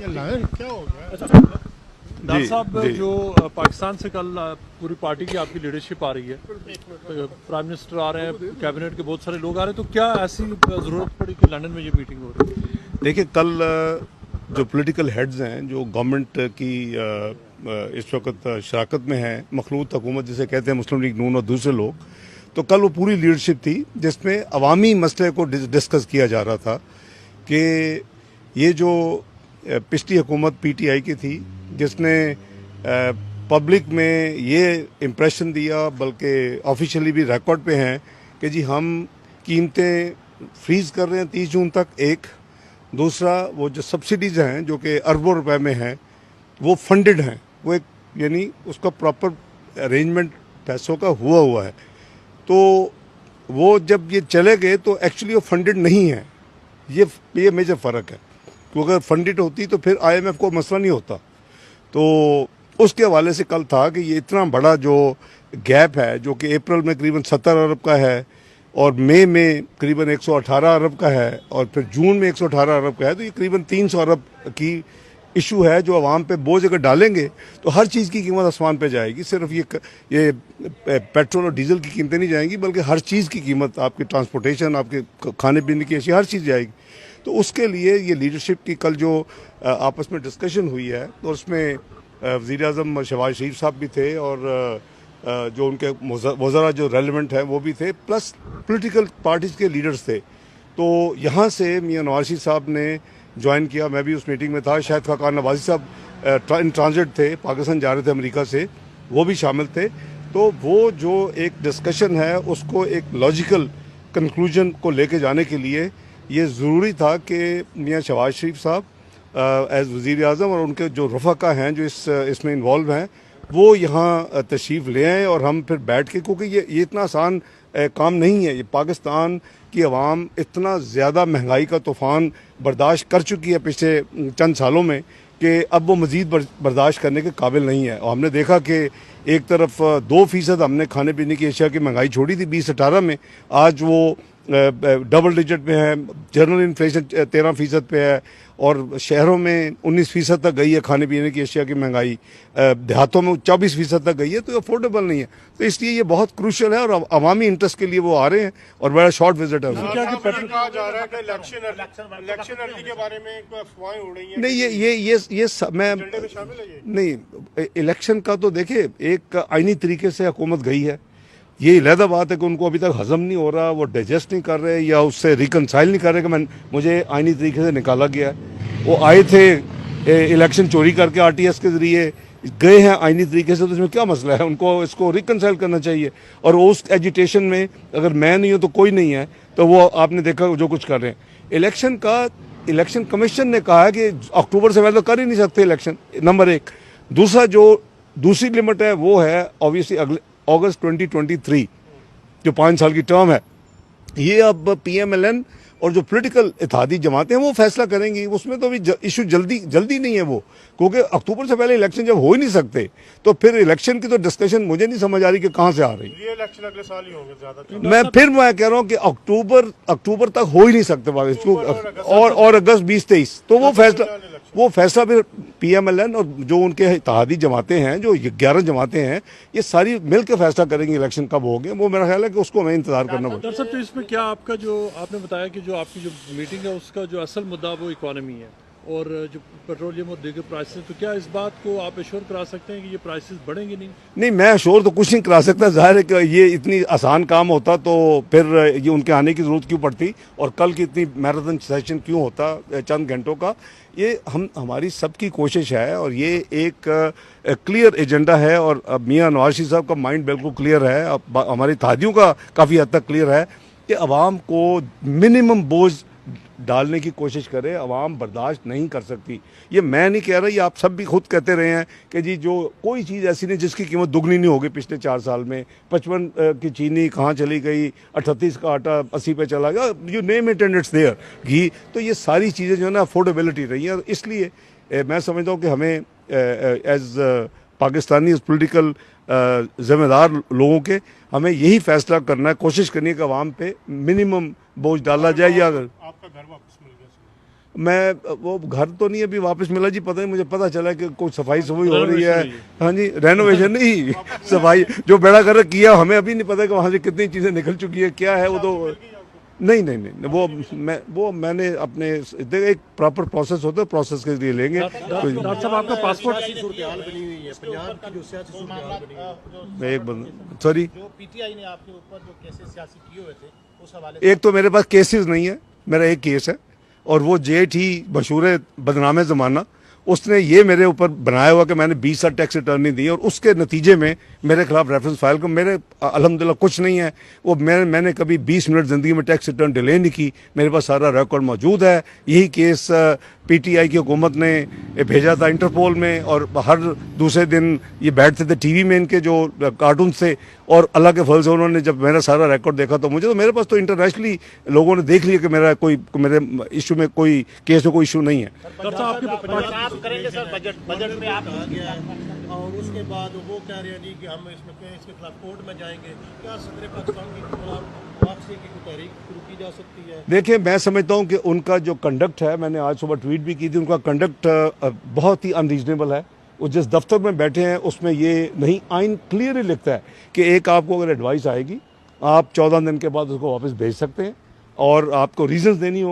क्या हो गया? डॉक्टर साहब, जो पाकिस्तान से कल पूरी पार्टी की आपकी लीडरशिप आ रही है, प्राइम मिनिस्टर आ रहे हैं, कैबिनेट के बहुत सारे लोग आ रहे हैं, तो क्या ऐसी ज़रूरत पड़ी कि लंदन में ये मीटिंग हो रही है? देखिए, कल जो पॉलिटिकल हेड्स हैं, जो गवर्नमेंट की इस वक्त शराकत में है, मखलूत हुकूमत जिसे कहते हैं, मुस्लिम लीग नून और दूसरे लोग, तो कल वो पूरी लीडरशिप थी जिसमें अवामी मसले को डिस्कस किया जा रहा था कि ये जो पिछली हुकूमत पीटीआई की थी, जिसने पब्लिक में ये इम्प्रेशन दिया, बल्कि ऑफिशियली भी रिकॉर्ड पे हैं कि जी हम कीमतें फ्रीज कर रहे हैं 30 जून तक। एक दूसरा, वो जो सब्सिडीज़ हैं जो कि अरबों रुपए में हैं, वो फंडेड हैं, वो एक यानी उसका प्रॉपर अरेंजमेंट पैसों का हुआ है। तो वो जब ये चले गए तो एक्चुअली वो फंडेड नहीं है। ये मेजर फ़र्क है, क्योंकि अगर फंडेड होती तो फिर आईएमएफ को मसला नहीं होता। तो उसके हवाले से कल था कि ये इतना बड़ा जो गैप है, जो कि अप्रैल में करीबन 70 अरब का है और मई में करीबन 118 अरब का है और फिर जून में 118 अरब का है, तो ये करीबन 300 अरब की इशू है जो आवाम पे बोझ अगर डालेंगे तो हर चीज़ की कीमत आसमान पे जाएगी। सिर्फ ये पेट्रोल और डीजल की कीमतें नहीं जाएंगी, बल्कि हर चीज़ की कीमत, आपकी ट्रांसपोर्टेशन, आपके खाने पीने की अशिया, हर चीज़ जाएगी। तो उसके लिए ये लीडरशिप की कल जो आपस में डिस्कशन हुई है, तो उसमें वज़ीर-ए-आज़म शहबाज शरीफ साहब भी थे और जो उनके वज़रा जो रेलिवेंट हैं वो भी थे, प्लस पॉलिटिकल पार्टीज़ के लीडर्स थे। तो यहाँ से मियां नवाज शरीफ साहब ने ज्वाइन किया, मैं भी उस मीटिंग में था। शाहिद खाकान नवाजी साहब इन ट्रांजिट थे, पाकिस्तान जा रहे थे अमेरिका से, वो भी शामिल थे। तो वो जो एक डिस्कशन है उसको एक लॉजिकल कंक्लूजन को लेके जाने के लिए ये ज़रूरी था कि मियां शहबाज शरीफ साहब एज़ वज़ीर आज़म और उनके जो रफ़ाका हैं जो इसमें इन्वॉल्व हैं, वो यहाँ तशरीफ़ ले आएँ और हम फिर बैठ के, क्योंकि ये इतना आसान काम नहीं है। ये पाकिस्तान की आवाम इतना ज़्यादा महंगाई का तूफ़ान बर्दाश्त कर चुकी है पिछले चंद सालों में कि अब वो मज़ीद बर्दाश्त करने के काबिल नहीं है। और हमने देखा कि एक तरफ 2% हमने खाने पीने की अशिया की महंगाई छोड़ी थी 2018 में, आज वो डबल डिजिट में है। जनरल इन्फ्लेशन 13% पे है और शहरों में 19% तक गई है खाने पीने की अशिया की महंगाई, देहातों में 24% तक गई है। तो अफोर्डेबल नहीं है। तो इसलिए ये बहुत क्रूशल है और अवामी इंटरेस्ट के लिए वो आ रहे हैं और बड़ा शॉर्ट विजिट है। कहा जा रहा है कि इलेक्शन अर्ली के बारे में अफवाहें उड़ रही हैं। नहीं, ये मैं नहीं, इलेक्शन का तो देखिए एक आईनी तरीके से हुकूमत गई है। ये अलहदा बात है कि उनको अभी तक हजम नहीं हो रहा, वो डाइजेस्ट नहीं कर रहे या उससे रिकनसाइल नहीं कर रहे कि मुझे आईनी तरीके से निकाला गया है। वो आए थे इलेक्शन चोरी करके आरटीएस के ज़रिए, गए हैं आईनी तरीके से, तो इसमें क्या मसला है? उनको इसको रिकनसाइल करना चाहिए। और उस एजिटेशन में अगर मैं नहीं हूँ तो कोई नहीं है, तो वो आपने देखा जो कुछ कर रहे हैं। इलेक्शन कमीशन ने कहा है कि अक्टूबर से पहले तो कर ही नहीं सकते इलेक्शन, नंबर एक। दूसरा, जो दूसरी लिमिट है वो है ऑब्वियसली अगले अगस्त 2023, जो 5 साल की टर्म है। ये अब पीएमएलएन और जो पॉलिटिकल इत्तेहादी जमातें हैं वो फैसला करेंगी। उसमें तो अभी इशू जल्दी नहीं है वो, क्योंकि अक्टूबर से पहले इलेक्शन जब हो ही नहीं सकते तो फिर इलेक्शन की तो डिस्कशन मुझे नहीं समझ आ रही कि कहाँ से आ रही। ये इलेक्शन अगले साल ही होंगे ज़्यादा। मैं कह रहा हूँ कि अक्टूबर तक हो ही नहीं सकते और अगस्त 2023, तो वो फैसला फिर पीएमएलएन और जो उनके इत्तेहादी जमातें हैं, जो 11 जमातें हैं, ये सारी मिलकर फैसला करेंगी इलेक्शन कब हो गए। वो मेरा ख्याल है कि उसको हमें इंतजार करना पड़ेगा। डॉक्टर साहब, तो इसमें क्या आपका जो आपने बताया कि जो आपकी जो मीटिंग है उसका जो असल मुद्दा वो इकोनॉमी है और जो पेट्रोलियम और दीगर प्राइसेस, तो क्या इस बात को आप एश्योर करा सकते हैं कि ये प्राइसेस बढ़ेंगे नहीं? मैं एश्योर तो कुछ नहीं करा सकता। जाहिर है कि ये इतनी आसान काम होता तो फिर ये उनके आने की ज़रूरत क्यों पड़ती और कल की इतनी मैराथन सेशन क्यों होता चंद घंटों का। ये हमारी सबकी कोशिश है और ये एक क्लियर एजेंडा है और मियां नवाज शरीफ साहब का माइंड बिल्कुल क्लियर है, हमारे इत्तेहादियों का काफ़ी हद तक क्लियर है कि अवाम को मिनिमम बोझ डालने की कोशिश करे। अवाम बर्दाश्त नहीं कर सकती। ये मैं नहीं कह रहा, ये आप सब भी खुद कहते रहे हैं कि जी जो कोई चीज़ ऐसी नहीं जिसकी कीमत दुगनी नहीं होगी पिछले 4 साल में। 55 की चीनी कहाँ चली गई, 38 का आटा 80 पे चला गया, you name it and it's there, ghee. तो ये सारी चीज़ें जो है ना अफोर्डेबिलिटी रही हैं। इसलिए मैं समझता हूँ कि हमें एज पाकिस्तानी पॉलिटिकल ज़िम्मेदार लोगों के हमें यही फैसला करना है, कोशिश करनी है कि अवाम पे मिनिमम बोझ डाला जाए। या आपका घर वापस मिल गया? मैं वो घर तो नहीं अभी वापस मिला जी, पता नहीं, मुझे पता चला कि कोई सफाई सफाई हो रही है। हाँ जी, रेनोवेशन नहीं, सफाई जो बेड़ा कर किया, हमें अभी नहीं पता कि वहाँ से कितनी चीज़ें निकल चुकी है, क्या है वो तो नहीं, वो मैंने अपने एक प्रॉपर प्रोसेस होता है, प्रोसेस के लिए लेंगे। डॉक्टर साहब आपका पासपोर्ट बनी हुई है पंजाब की जो सियासी सूरत-ए-हाल बनी हुई है। एक बंद सॉरी, जो पीटीआई ने आपके ऊपर जो केसेस सियासी किए हुए थे उस हवाले एक तो मेरे पास केसेस नहीं है, मेरा एक केस है, और वो जेठ ही मशहूर है बदनाम ज़माना, उसने ये मेरे ऊपर बनाया हुआ कि मैंने 20 साल टैक्स रिटर्न नहीं दी, और उसके नतीजे में मेरे खिलाफ रेफरेंस फाइल को, मेरे अल्हम्दुलिल्लाह कुछ नहीं है वो, मैंने कभी 20 मिनट ज़िंदगी में टैक्स रिटर्न डिले नहीं की, मेरे पास सारा रिकॉर्ड मौजूद है। यही केस पीटीआई की हुकूमत ने भेजा था इंटरपोल में, और हर दूसरे दिन ये बैठते थे टीवी में, इनके जो कार्टून थे, और अल्लाह के फल से उन्होंने जब मेरा सारा रिकॉर्ड देखा तो मेरे पास तो इंटरनेशनली लोगों ने देख लिया कि मेरे इशू में कोई केस में कोई इशू नहीं है। डॉक्टर साहब आपके आप करेंगे सर बजट में आप कहा गया है और उसके बाद वो कह रहे हैं जी कि हम इसके खिलाफ कोर्ट में जाएंगे। क्या सदर पाकिस्तान की खिलाफ वापसी की कोई तहरीक शुरू की जा सकती है? देखिए, मैं समझता हूँ कि उनका जो कंडक्ट है, मैंने आज सुबह ट्वीट भी की थी, उनका कंडक्ट बहुत ही अनरीजनेबल है। वो जिस दफ्तर में बैठे हैं उसमें ये नहीं, आइन क्लियरली लिखता है कि एक आपको अगर एडवाइस आएगी, आप 14 दिन के बाद उसको वापस भेज सकते हैं, और आपको रीजंस देनी होंगी।